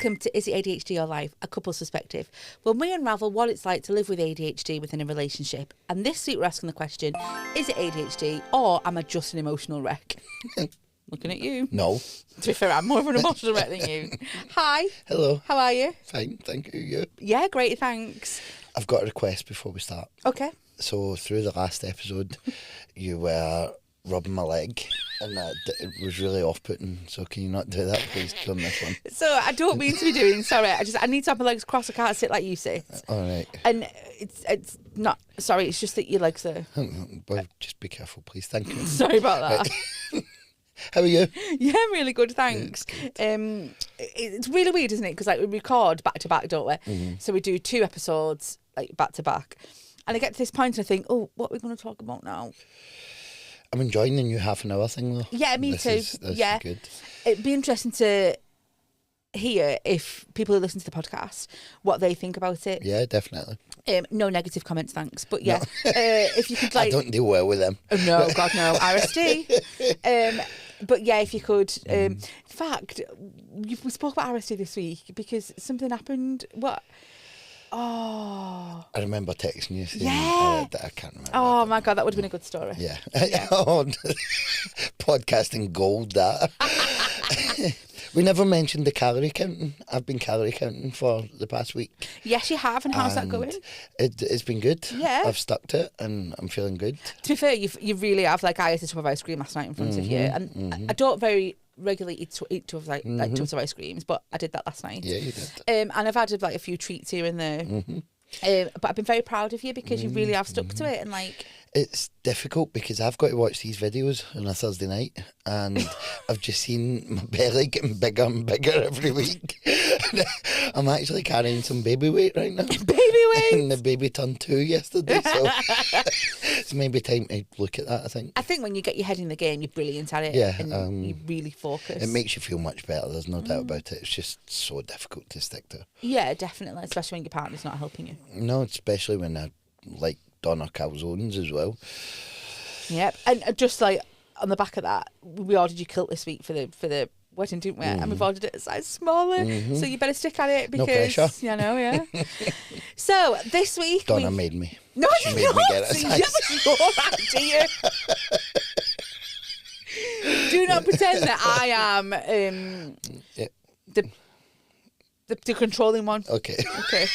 Welcome to Is It ADHD Your Life? A couple's perspective, when we unravel what it's like to live with ADHD within a relationship. And this week we're asking the question, is it ADHD or am I just an emotional wreck? Looking at you. No. To be fair, I'm more of an emotional wreck than you. Hi. Hello. How are you? Fine, thank you. You? Yeah, great, thanks. I've got a request before we start. Okay. So through the last episode, you were rubbing my leg, and it was really off-putting. So can you not do that, please, on this one? So I don't mean to be doing. Sorry, I need to have my legs crossed. I can't sit like you sit. All right. And it's not. Sorry, it's just that your legs are. Well, just be careful, please. Thank you. Sorry about that. How are you? Yeah, I'm really good, thanks. Yeah, It's really weird, isn't it? Because like we record back to back, don't we? Mm-hmm. So we do 2 episodes like back to back, and I get to this point and I think, oh, what are we going to talk about now? I'm enjoying the new half an hour thing, though. Yeah, me this too. Is yeah, good. It'd be interesting to hear if people who listen to the podcast what they think about it. Yeah, definitely. No negative comments, thanks. But yeah, no. If you could, like, I don't deal well with them. Oh, no, God, no, RSD. But yeah, if you could. In fact, we spoke about RSD this week because something happened. What? Oh. I remember texting you saying that I can't remember. Oh my God, that would have been a good story. Yeah. Oh, podcasting gold, that. We never mentioned the calorie counting. I've been calorie counting for the past week. Yes, you have. And how's that going? It's been good. Yeah. I've stuck to it and I'm feeling good. To be fair, you really have. Like, I ate a tub of ice cream last night in front of you. And I don't very regularly eat tubs, like tubs of ice creams, but I did that last night. Yeah, you did. And I've had like a few treats here and there. But I've been very proud of you because you really have stuck to it. And like, it's difficult because I've got to watch these videos on a Thursday night and I've just seen my belly getting bigger and bigger every week. I'm actually carrying some baby weight right now. Baby weight? And the baby turned 2 yesterday, so it's maybe time to look at that, I think. I think when you get your head in the game, you're brilliant at it. Yeah, and you really focus. It makes you feel much better, there's no doubt about it. It's just so difficult to stick to. Yeah, definitely, especially when your partner's not helping you. No, especially when I like Donna calzones as well. Yep, and just like on the back of that, we ordered your kilt this week for the wedding, didn't we? And we've ordered it a size smaller, so you better stick at it because no pressure. You know, yeah. So this week, Donna made me. No, she you made not. me get a size. You that, do you? Do not pretend that I am the controlling one. Okay. Okay.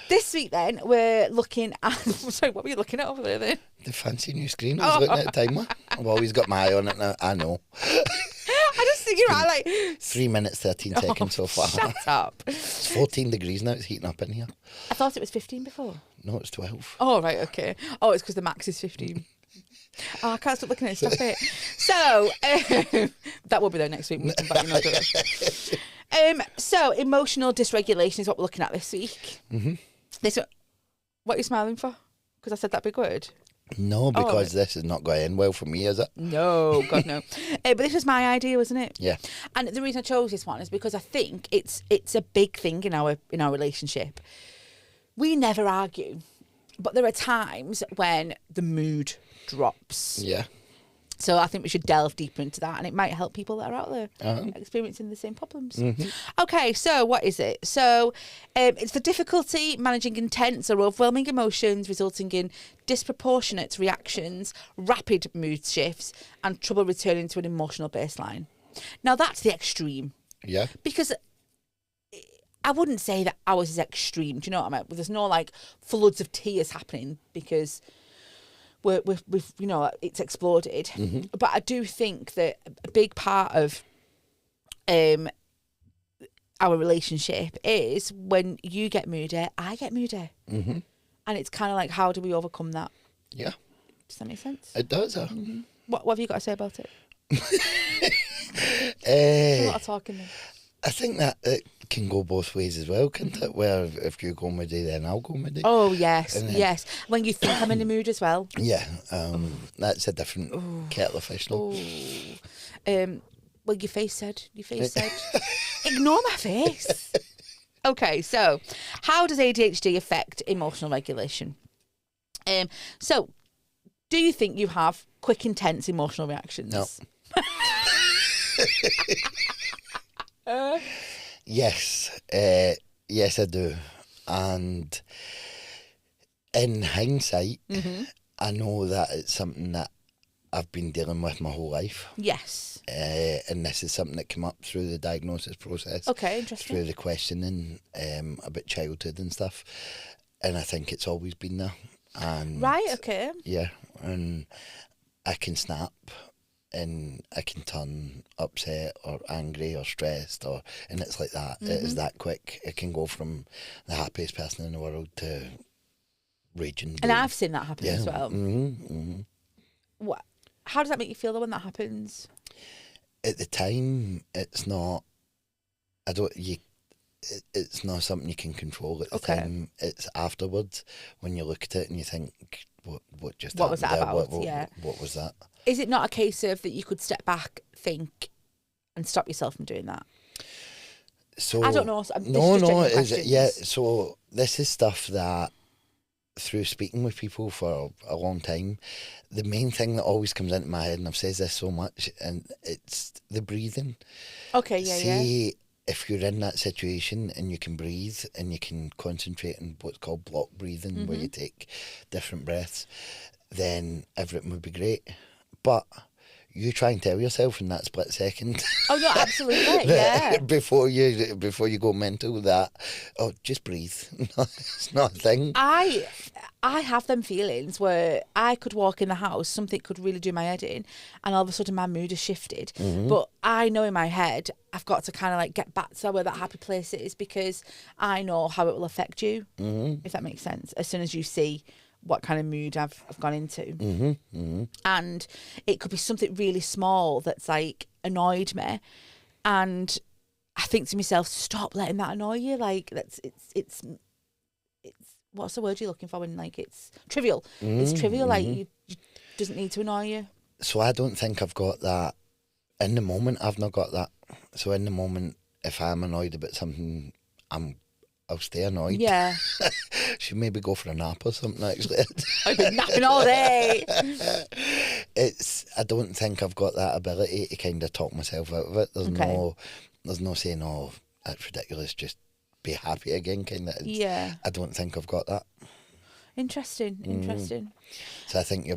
This week, then, we're looking at... Sorry, what were you looking at over there, then? The fancy new screen. I was looking at the timer. I've always got my eye on it now. I know. I just think you're right, like... 3 minutes, 13 seconds so far. Shut up. It's 14 degrees now. It's heating up in here. I thought it was 15 before. No, it's 12. Oh, right, okay. Oh, it's because the max is 15. Oh, I can't stop looking at it. Stop it. So, that will be there next week. We can back, you know, don't we? So, emotional dysregulation is what we're looking at this week. What are you smiling for? Because I said that big word? No, because this is not going to end well for me, is it? No, God, no. But this was my idea, wasn't it? Yeah. And the reason I chose this one is because I think it's a big thing in our relationship. We never argue, but there are times when the mood drops. Yeah. So I think we should delve deeper into that, and it might help people that are out there experiencing the same problems. Okay, so what is it? So it's the difficulty managing intense or overwhelming emotions resulting in disproportionate reactions, rapid mood shifts, and trouble returning to an emotional baseline. Now, that's the extreme. Yeah. Because I wouldn't say that ours is extreme. Do you know what I mean? There's no, like, floods of tears happening because... We've you know, it's exploded. But I do think that a big part of our relationship is when you get moody, I get moody. And it's kind of like, how do we overcome that? Yeah. Does that make sense? It does. What have you got to say about it? A lot of talking then. I think that it can go both ways as well, can't it? Where if you go moody, then I'll go moody. Oh, yes, yes. When you think I'm in the mood as well. Yeah, that's a different kettle of fish, though. Well, your face said. Ignore my face. Okay, so how does ADHD affect emotional regulation? So, do you think you have quick, intense emotional reactions? No. Yes, yes, I do. And in hindsight, I know that it's something that I've been dealing with my whole life. Yes. And this is something that came up through the diagnosis process. Okay, interesting. Through the questioning about childhood and stuff. And I think it's always been there. And Right, okay. yeah, and I can snap and I can turn upset or angry or stressed, and it's like that. It is that quick. It can go from the happiest person in the world to raging. And I've seen that happen as well. What? How does that make you feel though when that happens? At the time, it's not. It's not something you can control at the time. It's afterwards when you look at it and you think, what just what happened was that there? about? What was that? Is it not a case of that you could step back, think, and stop yourself from doing that? So I don't know. No. So this is stuff that through speaking with people for a long time, the main thing that always comes into my head, and I've said this so much, and it's the breathing. Okay, yeah. If you're in that situation and you can breathe and you can concentrate on what's called block breathing, where you take different breaths, then everything would be great. But you try and tell yourself in that split second. Oh no, absolutely, yeah. before you go mental, that just breathe. It's not a thing. I have them feelings where I could walk in the house, something could really do my head in, and all of a sudden my mood has shifted. But I know in my head I've got to kind of like get back to where that happy place is, because I know how it will affect you, if that makes sense, as soon as you see what kind of mood I've gone into. And it could be something really small that's like annoyed me, and I think to myself, stop letting that annoy you. Like it's what's the word you're looking for when like it's trivial? It's trivial. Like it doesn't need to annoy you. So I don't think I've got that in the moment. I've not got that. So in the moment, if I'm annoyed about something, I'll stay annoyed. Yeah. Should maybe go for a nap or something, actually. I've been napping all day. I don't think I've got that ability to kind of talk myself out of it. There's no saying, oh, that's ridiculous, just be happy again, kind of. Yeah. I don't think I've got that. Interesting. So I think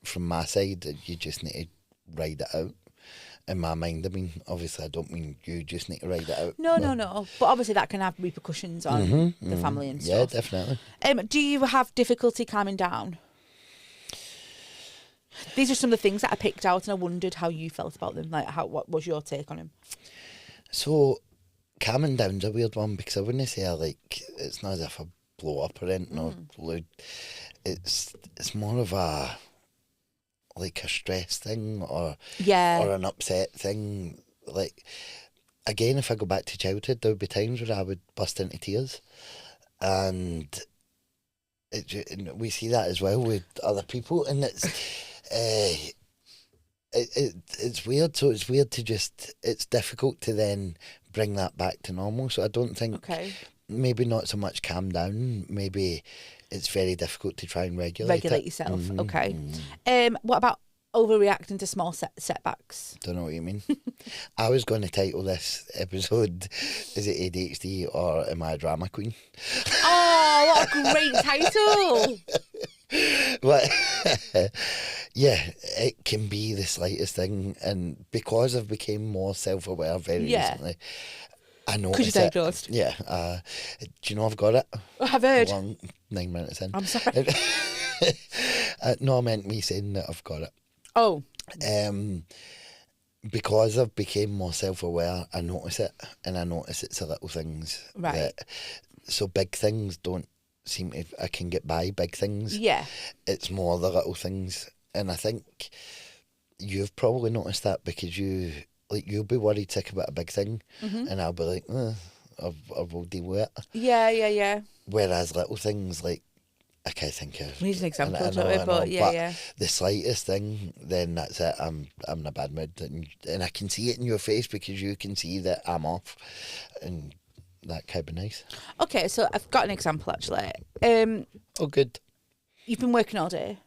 from my side, you just need to ride it out. In my mind, I mean, obviously I don't mean you just need to ride it out. No. But obviously that can have repercussions on the family and stuff. Yeah, definitely. Do you have difficulty calming down? These are some of the things that I picked out, and I wondered how you felt about them. Like, what was your take on them? So, calming down's a weird one, because I wouldn't say it's not as if I blow up or anything or loud. It's more of a stress thing or an upset thing. Like, again, if I go back to childhood, there would be times where I would burst into tears, and we see that as well with other people, and it's weird. So it's weird to it's difficult to then bring that back to normal. So I don't think maybe not so much calm down, maybe it's very difficult to try and regulate yourself. What about overreacting to small setbacks? Don't know what you mean. I was going to title this episode, is it ADHD or am I a drama queen? Oh, what a great title. But yeah, it can be the slightest thing, and because I've become more self-aware very recently, I know. Because you're diagnosed. Yeah. Do you know I've got it? I've heard. 9 minutes in. I'm sorry. No, I meant me saying that I've got it. Oh. Because I've become more self-aware, I notice it, and I notice it's the little things. Right. So big things don't seem to, I can get by big things. Yeah. It's more the little things. And I think you've probably noticed that, because you'll be worried sick about a big thing, and I'll be like, I will deal with it. Yeah. Whereas little things, like, I can't think of. We need an example, I know, but the slightest thing, then that's it. I'm in a bad mood, and I can see it in your face, because you can see that I'm off, and that could be nice. Okay, so I've got an example actually. Oh, good. You've been working all day,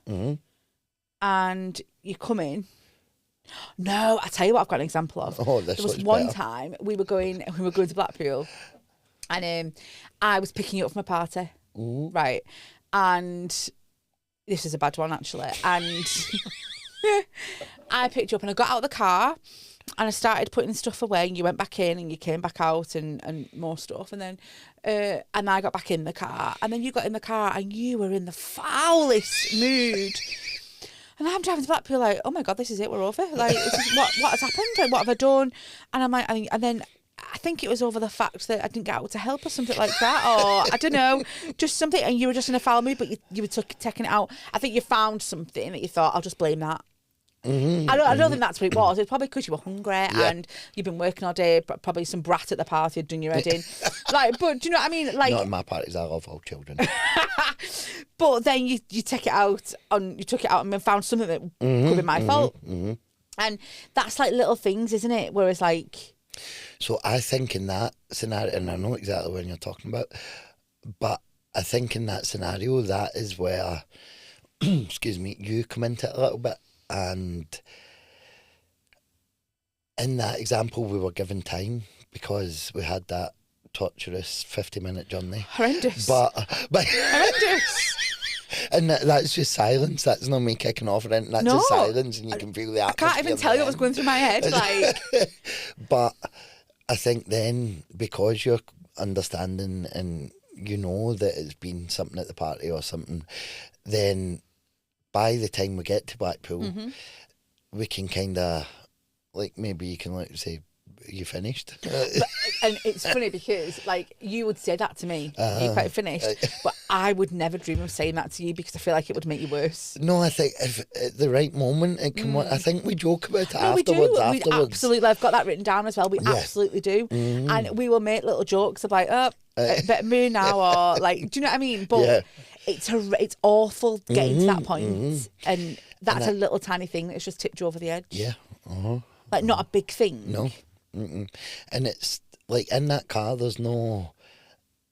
and you come in, No, I tell you what, I've got an example of. Oh, this There was looks one better. time we were going to Blackpool, and I was picking you up from a party, right? And this is a bad one actually. And I picked you up and I got out of the car and I started putting stuff away. And you went back in and you came back out and more stuff. And then and I got back in the car, and then you got in the car and you were in the foulest mood. And I'm driving to Blackpool like, oh my God, this is it, we're over. Like, this is, what has happened? Like, what have I done? And I'm like, and then I think it was over the fact that I didn't get out to help or something like that, or I don't know, just something. And you were just in a foul mood, but you were taking it out. I think you found something that you thought, I'll just blame that. I don't think that's what it was. It's probably because you were hungry and you've been working all day. Probably some brat at the party had done your head in. Like, but do you know what I mean? Like, Not in my parties. I love all children. But then you take it out and you took it out and found something that could be my fault. And that's like little things, isn't it? Whereas like, So I think in that scenario, and I know exactly what you're talking about, but I think in that scenario, that is where, excuse me, you come into it a little bit. And in that example, we were given time because we had that torturous 50-minute journey. horrendous. But Horrendous. and that's just silence. That's not me kicking off or anything. That's just silence, and you can feel the I atmosphere. can't even tell you what was going through my head. Like, But I think then, because you're understanding and you know that it's been something at the party or something, then by the time we get to Blackpool, we can kind of, like, maybe you can like say, you finished? and it's funny because like you would say that to me, you're quite finished, but I would never dream of saying that to you because I feel like it would make you worse. No, I think if at the right moment it can work. I think we joke about it No, afterwards. we do. We absolutely. I've got that written down as well. We absolutely do, and we will make little jokes of like, oh, better move now, or like, do you know what I mean? But it's awful getting to that point, and that's a little tiny thing that's just tipped you over the edge. Yeah. Like not a big thing. No. And it's like in that car, there's no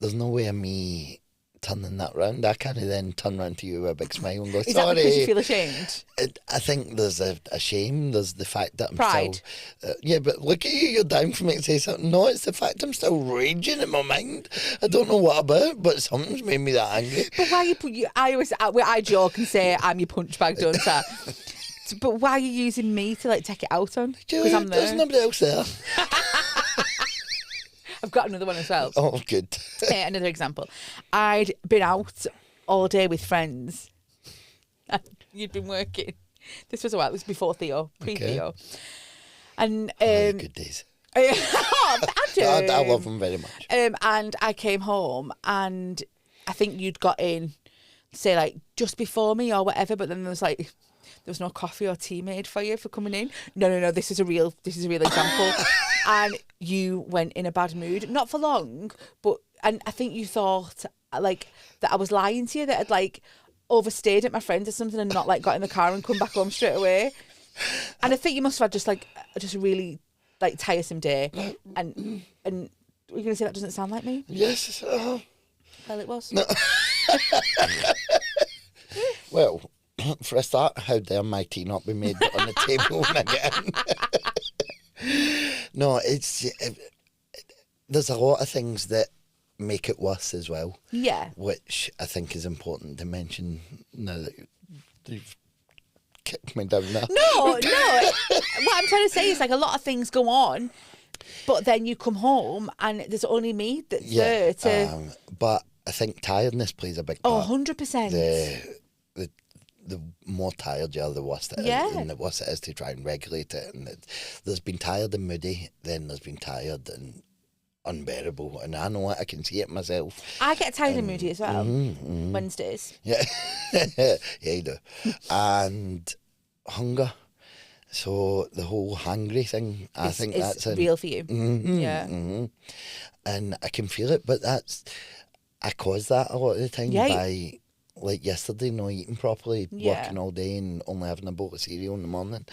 way of me turning that round. I can't then turn round to you with a big smile and go, Is sorry. that because you feel ashamed? I think there's a shame. There's the fact that I'm Pride. still... yeah, but look at you, you're down for me to say something. No, it's the fact I'm still raging in my mind. I don't know what about, but something's made me that angry. But why I joke and say I'm your punch bag, don't I? But why are you using me to like take it out on? Because I'm there. There's nobody else there. I've got another one as well. Oh, good. Another example. I'd been out all day with friends. You'd been working. This was a while. It was before Theo, pre-Theo. And Good days. I do. I love them very much. And I came home and I think you'd got in, say like just before me or whatever. But then there was no coffee or tea made for you for coming in. No. This is a real example. And you went in a bad mood, not for long, and I think you thought like that I was lying to you, that I'd like overstayed at my friend's or something and not like got in the car and come back home straight away. And I think you must have had just a really like tiresome day. And you're gonna say that doesn't sound like me? Yes. Well, it was. No. Well, for a start, how dare my tea not be made on the table when I get in? No, there's a lot of things that make it worse as well. Yeah. Which I think is important to mention now that you've kicked me down there. No. What I'm trying to say is like a lot of things go on, but then you come home and there's only me that's there to... but I think tiredness plays a big part. 100%. The more tired you are, the worse it is. And the worse it is to try and regulate it. And there's been tired and moody, then there's been tired and unbearable. And I know it, I can see it myself. I get tired and moody as well. Wednesdays. Yeah. Yeah, you do. And hunger. So the whole hungry thing, I think that's real for you. Yeah. And I can feel it, but I cause that a lot of the time by... Like yesterday, not eating properly, working all day and only having a bowl of cereal in the morning.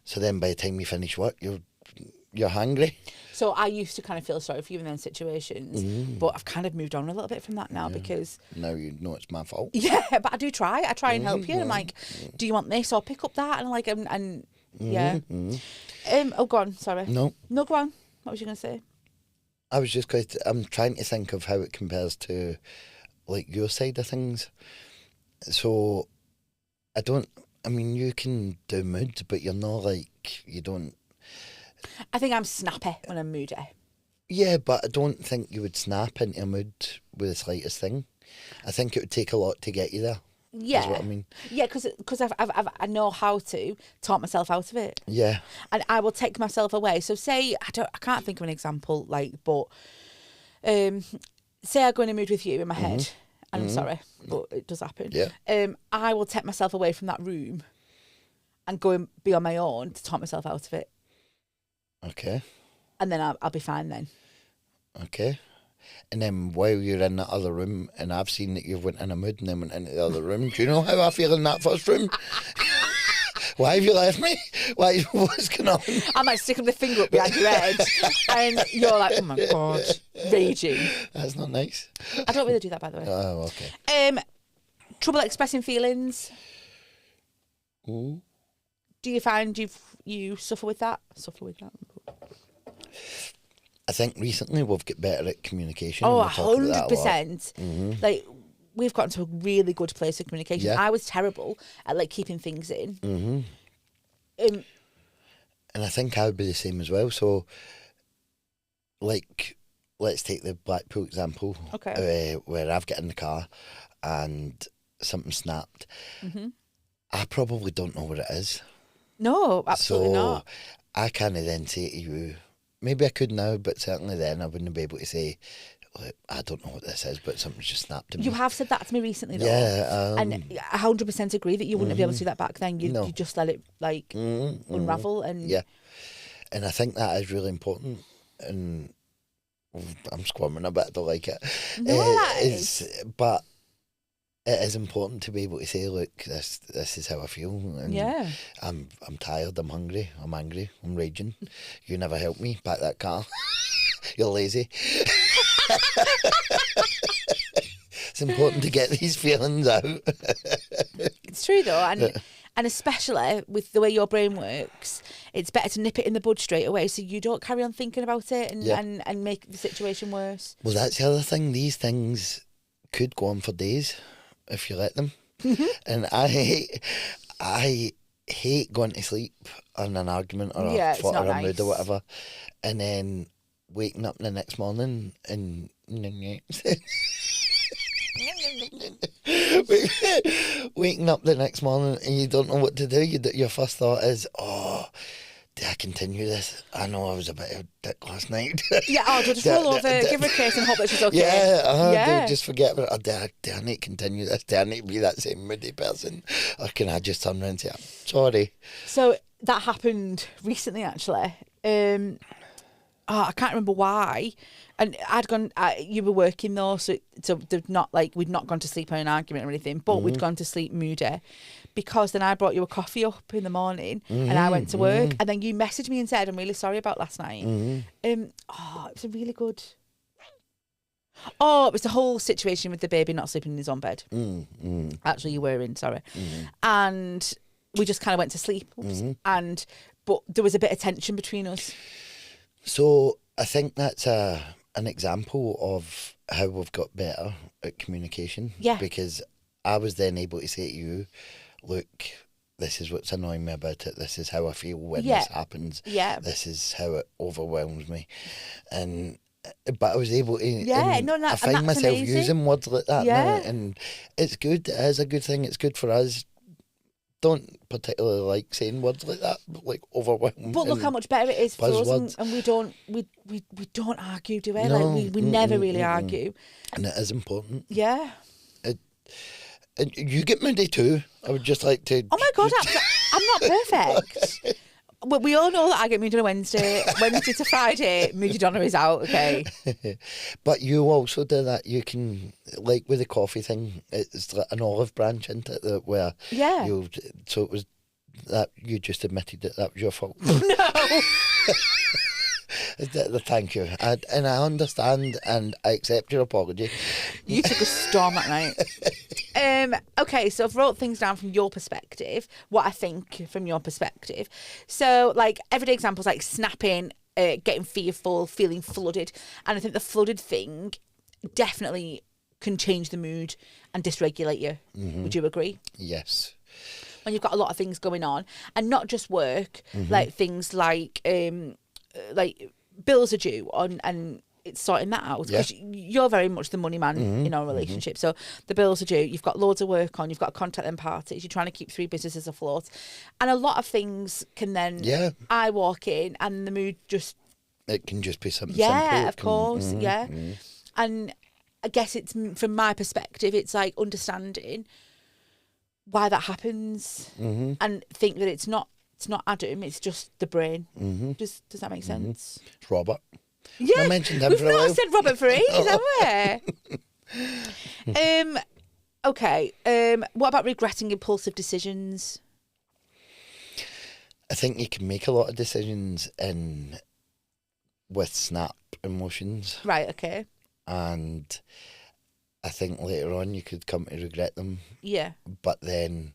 So then by the time you finish work, you're hungry. So I used to kind of feel sorry for you in those situations, but I've kind of moved on a little bit from that now because... Now you know it's my fault. Yeah, but I do try. I try and help you. And I'm like, do you want this? Or pick up that. And I'm like, and Yeah. Oh, go on. Sorry. No, Go on. What was you going to say? I was just going to, I'm trying to think of how it compares to, like, your side of things. So, I mean, you can do mood, but you're not like, you don't. I think I'm snappy when I'm moody. Yeah, but I don't think you would snap into a mood with the slightest thing. I think it would take a lot to get you there. Yeah. Is what I mean. Yeah, because I know how to talk myself out of it. Yeah. And I will take myself away. So say I can't think of an example, like, but say I go in a mood with you in my head, and I'm sorry, but it does happen. Yeah. I will take myself away from that room and go and be on my own to talk myself out of it. Okay. And then I'll be fine then. Okay. And then while you're in that other room, and I've seen that you went in a mood and then went into the other room, do you know how I feel in that first room? Why have you left me? What's going on? I might stick my finger up behind your head, and you're like, oh my God, raging. That's not nice. I don't really do that, by the way. Oh, okay. Trouble expressing feelings. Ooh. Do you find you suffer with that? I think recently we've got better at communication. Oh, and we talk about that a lot. 100%. Like, we've gotten to a really good place of communication. Yeah. I was terrible at, like, keeping things in. And I think I would be the same as well. So, like, let's take the Blackpool example. Okay. Where I've got in the car and something snapped. I probably don't know what it is. No, absolutely not. I can't then say to you, maybe I could now, but certainly then I wouldn't be able to say, like, I don't know what this is, but something's just snapped in me. You have said that to me recently, though. Yeah. And I 100% agree that you wouldn't be able to do that back then. You just let it, like, unravel. And yeah. And I think that is really important. And I'm squirming a bit, I don't like it. No, that is. But it is important to be able to say, look, this is how I feel. And yeah. I'm tired, I'm hungry, I'm angry, I'm raging. You never help me, back that car. You're lazy. It's important to get these feelings out. It's true, though. And especially with the way your brain works, it's better to nip it in the bud straight away so you don't carry on thinking about it and make the situation worse. Well, that's the other thing. These things could go on for days if you let them. And I hate going to sleep on an argument or a foot or a mood or whatever, and then waking up the next morning and waking up the next morning and you don't know what to do. Your first thought is, oh, did I continue this? I know I was a bit of a dick last night. Yeah, just roll over, give her a kiss and hope that she's okay. Yeah, just forget about it. Do I need to continue this? Do I need to be that same moody person? Or can I just turn around and say, I'm sorry? So that happened recently, actually. I can't remember why. And I'd gone. You were working though, so they'd not we'd not gone to sleep on an argument or anything, but we'd gone to sleep moody, because then I brought you a coffee up in the morning and I went to work, and then you messaged me and said, "I'm really sorry about last night." It was a really good. Oh, it was the whole situation with the baby not sleeping in his own bed. Actually, you were in, sorry, and we just kind of went to sleep, but there was a bit of tension between us. So I think that's an example of how we've got better at communication. Yeah. Because I was then able to say to you, look, this is what's annoying me about it. This is how I feel when this happens. Yeah. This is how it overwhelms me. But I was able to. I find myself amazing. using words like that now, and it's good. It is a good thing. It's good for us. Don't particularly like saying words like that, but like overwhelming. But look how much better it is for us, and we don't argue, do we? No, we never really argue, and it is important. Yeah. And you get moody too. I would just like to. Oh my God, I'm not perfect. But we all know that I get moody on a Wednesday to Friday. Moody Donna is out, okay. But you also do that. You can, like with the coffee thing, it's like an olive branch, isn't it? Where so it was that you just admitted that was your fault. No. Thank you, and I understand and I accept your apology. You took a storm that night. Okay, so I've wrote things down from your perspective, what I think from your perspective. So, like, everyday examples like snapping, getting fearful, feeling flooded. And I think the flooded thing definitely can change the mood and dysregulate you. Would you agree? Yes. When you've got a lot of things going on, and not just work, like things like bills are due on, and it's sorting that out, because you're very much the money man in our relationship. So the bills are due, you've got loads of work on, you've got to contact them parties, you're trying to keep 3 businesses afloat, and a lot of things can then I walk in and the mood just, it can just be something simple. Yeah, of course. And I guess it's, from my perspective, it's like understanding why that happens and think that it's not Adam, it's just the brain. Does that make sense? It's Robert. Yeah, I mentioned him we've for a not while. said Robert for ages, have we? Okay. What about regretting impulsive decisions? I think you can make a lot of decisions with snap emotions. Right, okay. And I think later on you could come to regret them. Yeah. But then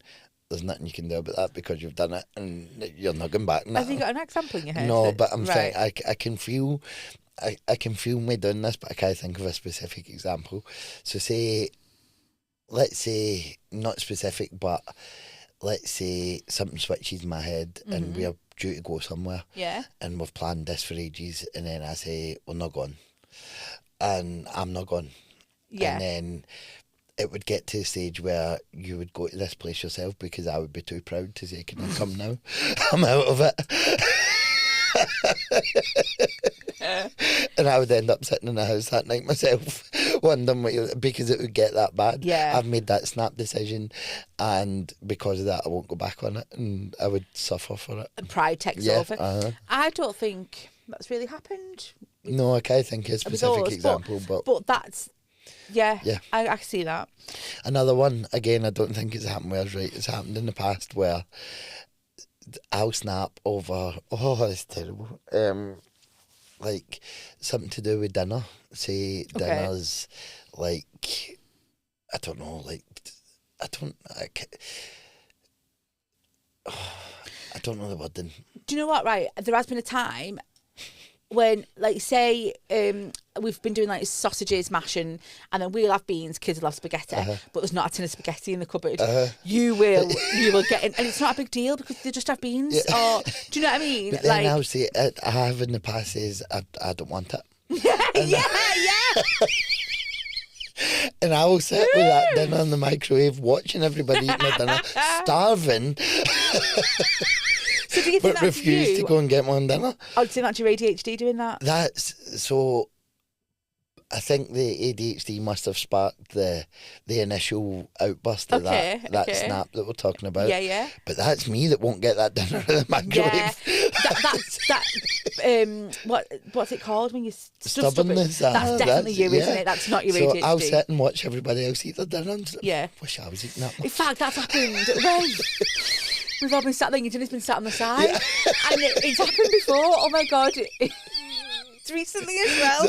there's nothing you can do about that because you've done it and you're not going back now. Have you got an example in your head? No, but I'm saying I can feel me doing this, but I can't think of a specific example. So let's say, not specific, but let's say something switches in my head and we are due to go somewhere. Yeah. And we've planned this for ages, and then I say, we're not going. And I'm not going. Yeah. And then it would get to a stage where you would go to this place yourself because I would be too proud to say, can I come now? I'm out of it. And I would end up sitting in the house that night myself, wondering because it would get that bad. Yeah. I've made that snap decision, and because of that, I won't go back on it, and I would suffer for it. And pride takes over. I don't think that's really happened. No, I can't think of a specific example, but that's I see that. Another one, again, I don't think it's happened where right. It's happened in the past where I'll snap over, it's terrible, like something to do with dinner. Say dinner's like, I don't know, like, I don't know the wording. Do you know what, right? There has been a time when, like, say, we've been doing like sausages, mashing, and then we'll have beans, kids will have spaghetti, but there's not a tin of spaghetti in the cupboard. You will get in, and it's not a big deal because they just have beans. Or do you know what I mean? But then I'll say, I have in the past says, I don't want it. Yeah. And I will sit with that dinner in the microwave, watching everybody eat my dinner, starving. So do you think but refuse to go and get my own dinner. Oh, do you think that's your ADHD doing that? That's so. I think the ADHD must have sparked the initial outburst of that snap that we're talking about. Yeah. But that's me that won't get that dinner in the microwave. Yeah. What's it called when you stubbornness? That's definitely you, isn't it? That's not your ADHD. So I'll sit and watch everybody else eat their dinner. And wish I was eating that much. In fact, that's happened. Right. We've all been sat there, your dinner's been sat on the side. Yeah. And it's happened before. Oh my God. It's recently as well.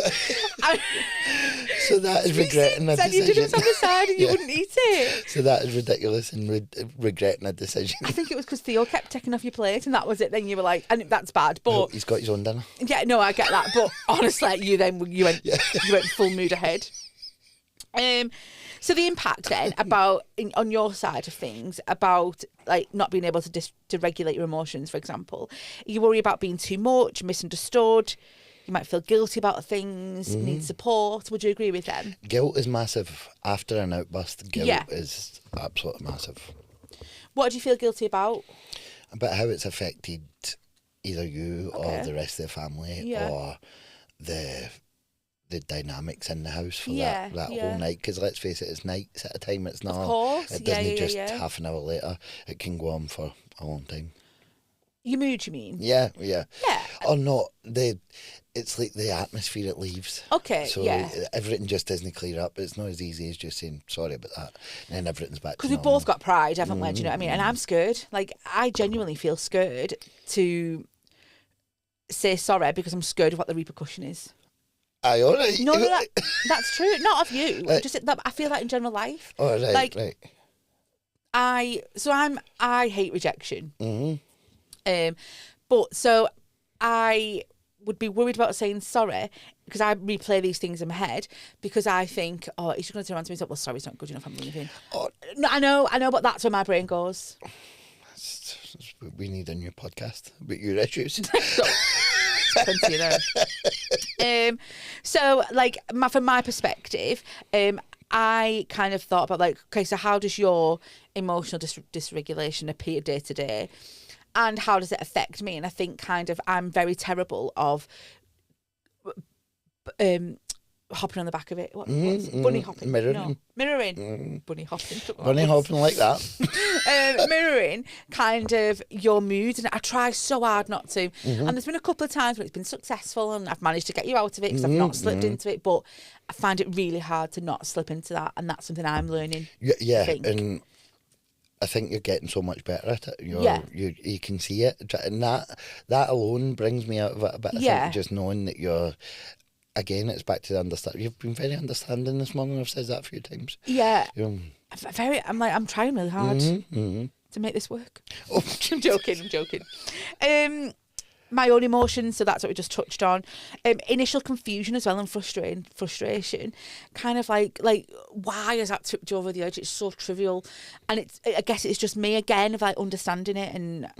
So that is regretting a decision. You did it on the side and you wouldn't eat it. So that is ridiculous and regretting a decision. I think it was because Theo kept taking off your plate and that was it. Then you were like, and that's bad. But no, he's got his own dinner. Yeah, no, I get that. But honestly, you went full mood ahead. So the impact then on your side of things about like not being able to regulate your emotions, for example, you worry about being too much, misunderstood. You might feel guilty about things, need support. Would you agree with them? Guilt is massive. After an outburst, guilt is absolutely massive. What do you feel guilty about? About how it's affected either you or the rest of the family or the dynamics in the house for that whole night. Because let's face it, it's nights at a time. It's not. Of course. It doesn't just half an hour later. It can go on for a long time. Your mood, you mean? Yeah. Or not. It's like the atmosphere it leaves. Okay, so everything just doesn't clear up. It's not as easy as just saying sorry about that, and then everything's back. Because we've both got pride, haven't we? Do you know what I mean? And I'm scared. Like, I genuinely feel scared to say sorry because I'm scared of what the repercussion is. Aye, all right. No, that's true. Not of you. Just that I feel that in general life. Oh, right, like, right. I hate rejection. Mm-hmm. But so I would be worried about saying sorry because I replay these things in my head because I think, oh, he's just going to turn around to me and say, well, sorry, it's not good enough, I'm leaving. Oh. No, I know, but that's where my brain goes. We need a new podcast about your issues. Plenty of them. So, like, from my perspective, I kind of thought about, like, okay, so how does your emotional dysregulation appear day to day? And how does it affect me? And I think kind of I'm very terrible of hopping on the back of it. Bunny hopping. Mirroring. No. Mirroring. Bunny hopping. Bunny hopping like that. Mirroring kind of your mood. And I try so hard not to. And there's been a couple of times where it's been successful and I've managed to get you out of it because I've not slipped into it. But I find it really hard to not slip into that. And that's something I'm learning. Yeah. And I think you're getting so much better at it. You can see it. And that alone brings me out of it a bit. I think just knowing that you're... Again, it's back to the understanding. You've been very understanding this morning. I've said that a few times. Yeah. I'm trying really hard to make this work. Oh. I'm joking. My own emotions, so that's what we just touched on. Initial confusion as well and frustration. Kind of like why has that tipped you over the edge? It's so trivial. And I guess it's just me again of like understanding it and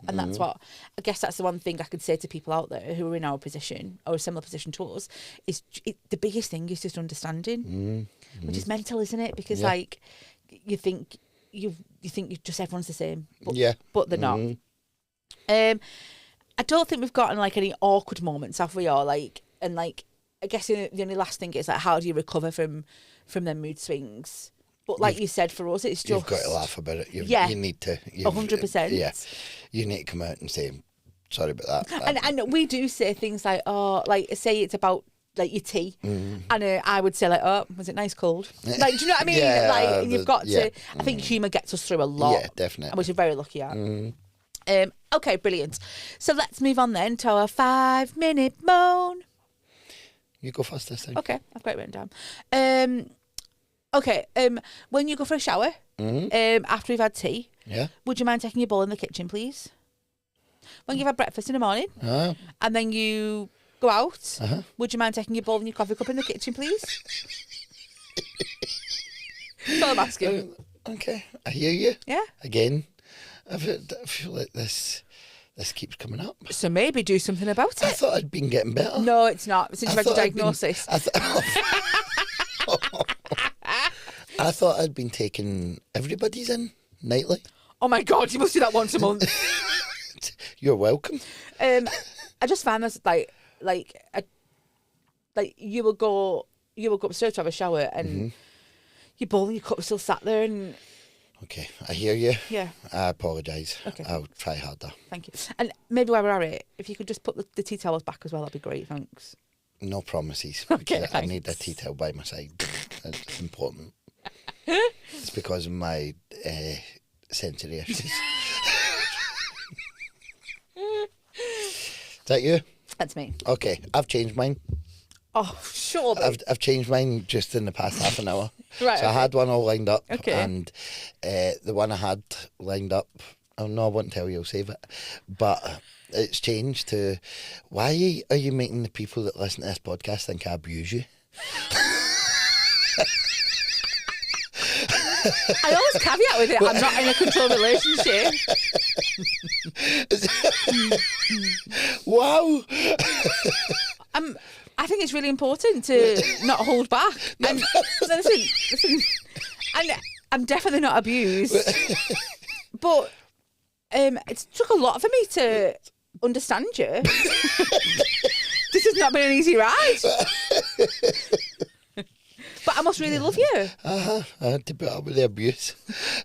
that's what, I guess that's the one thing I could say to people out there who are in our position or a similar position to us is the biggest thing is just understanding, which is mental, isn't it? Because like you think you just everyone's the same, but they're not. I don't think we've gotten like any awkward moments, have we? Or like, and like, I guess the only last thing is like, how do you recover from them mood swings? But like you said, for us, it's just you've got to laugh about it. You need to 100%. Yeah, you need to come out and say sorry about that. And we do say things like, oh, like say it's about like your tea, and I would say like, oh, was it nice cold? Like, do you know what I mean? Like, you've got to. I think humour gets us through a lot. Yeah, definitely. Which we're very lucky at. Okay, brilliant. So let's move on then to our 5-minute moan. You go first this time. Okay, I've got it written down. When you go for a shower, after you've had tea, would you mind taking your bowl in the kitchen, please? When you've had breakfast in the morning, and then you go out, would you mind taking your bowl and your coffee cup in the kitchen, please? That's all I'm asking. Okay, I hear you. Yeah. Again. I feel like this keeps coming up. So maybe do something about it. I thought I'd been getting better. No, it's not. Since you've had your diagnosis. I thought I'd been taking everybody's in nightly. Oh my God, you must do that once a month. You're welcome. I just found this like you will go upstairs to have a shower and your bowl and your cup are still sat there and... Okay, I hear you. Yeah. I apologise. Okay. I'll try harder. Thank you. And maybe while we're at it, if you could just put the tea towels back as well, that'd be great, thanks. No promises. Okay, I need a tea towel by my side. It's important. It's because of my sensory issues. Is that you? That's me. Okay, I've changed mine. Oh, sure. I've changed mine just in the past half an hour. Right. So I had one all lined up. Okay. And the one I had lined up, oh no, I won't tell you, I'll save it. But it's changed to, why are you making the people that listen to this podcast think I abuse you? I always caveat with it, I'm not in a controlled relationship. Wow. I think it's really important to not hold back. And listen, and I'm definitely not abused. But it took a lot for me to understand you. This has not been an easy ride. But I must really love you. I had to put up with the abuse.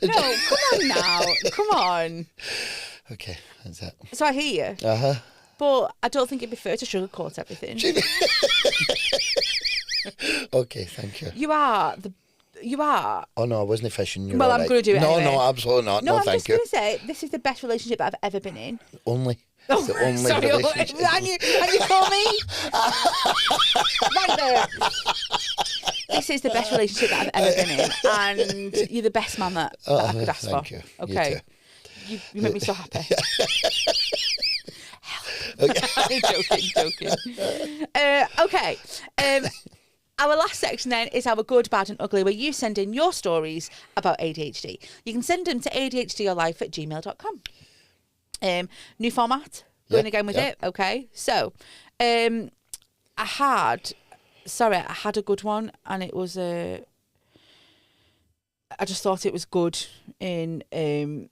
No, come on now. Come on. Okay, that's it. So I hear you. But I don't think it'd be fair to sugarcoat everything. Okay, thank you. You are. Oh no, I wasn't fishing. I'm going to do it No, anyway. No, absolutely not. No, I'm thank just you. going to say, this is the best relationship that I've ever been in. Only. It's the only Sorry, relationship. and you call me? Right there. This is the best relationship that I've ever been in, and you're the best man that I could ask thank for. you. Okay. You You make me so happy. Okay. joking. Okay. Our last section then is our good, bad and ugly, where you send in your stories about ADHD. You can send them to adhdyourlife@gmail.com. New format, going again with it. Okay. So I had a good one, and it was I just thought it was good in it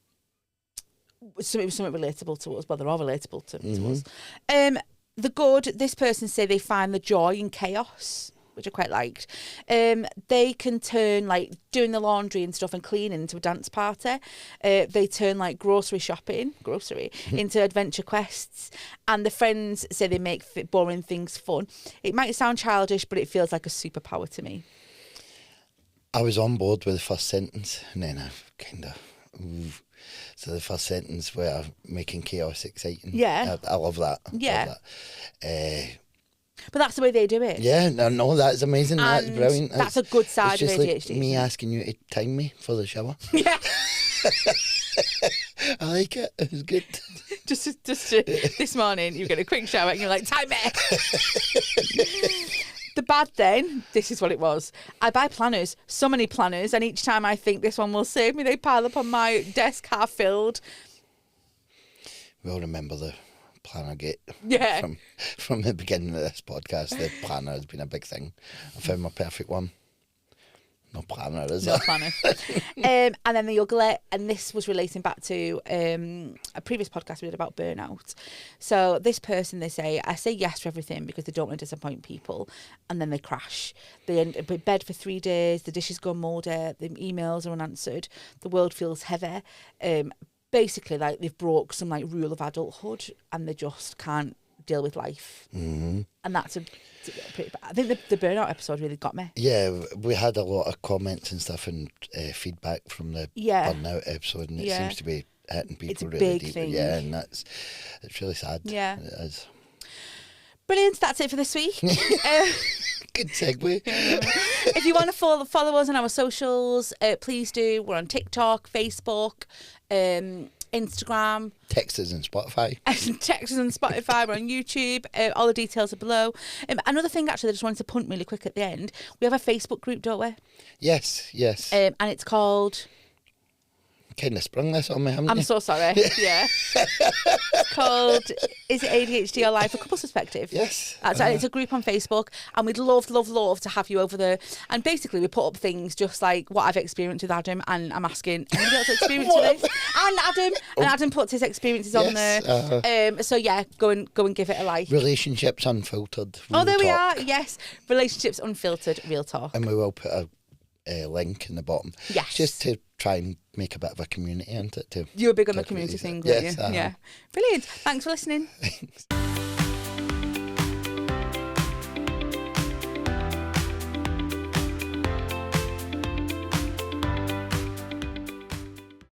was something relatable to us. Well, they're all relatable to us. The good, this person say they find the joy in chaos, which I quite liked. They can turn like doing the laundry and stuff and cleaning into a dance party. They turn like grocery into adventure quests. And the friends say they make boring things fun. It might sound childish, but it feels like a superpower to me. I was on board with the first sentence, and then I kind of... So the first sentence where making chaos exciting. Yeah. I love that. Yeah. Love that. But that's the way they do it. Yeah, no, that's amazing. That's And brilliant. that's a good side it's of just ADHD. Like me asking you to time me for the shower. Yeah. I like it. It was good. just this morning, you get a quick shower and you're like, time it. The bad then, this is what it was. I buy planners, so many planners, and each time I think this one will save me, they pile up on my desk half filled. We all remember the planner gate. Yeah. From the beginning of this podcast, the planner has been a big thing. I found my perfect one. No planner, is No it? planner. And then the ugly, and this was relating back to a previous podcast we did about burnout. So this person, they say, I say yes to everything because they don't want to disappoint people, and then they crash. They end up in bed for 3 days, the dishes go mouldy, the emails are unanswered, the world feels heavy. Basically, like they've broke some like rule of adulthood, and they just can't deal with life. Mm-hmm. And that's pretty bad. I think the burnout episode really got me. Yeah, we had a lot of comments and stuff and feedback from the burnout episode, and it seems to be hitting people it's a really big deep. thing. Yeah, and it's really sad. Yeah, it is. Brilliant. That's it for this week. Good segue. If you want to follow us on our socials, please do. We're on TikTok, Facebook, Instagram. Text us on Spotify. We're on YouTube. All the details are below. Another thing, actually, I just wanted to punt really quick at the end. We have a Facebook group, don't we? Yes. And it's called... Kind of sprung this on me, haven't you? I'm so sorry. Yeah. It's called Is It ADHD Your Life? A Couple's Perspective. Yes. That's right. It's a group on Facebook, and we'd love to have you over there. And basically, we put up things just like what I've experienced with Adam, and I'm asking anybody else experienced with this? And Adam puts his experiences on there. So yeah, go and give it a like. Relationships Unfiltered. There we are. Yes, Relationships Unfiltered, Real Talk. And we will put a link in the bottom. Yes. Just to try and make a bit of a community into it too. You were big on the community thing, weren't yes, you? Yeah. Brilliant. Thanks for listening.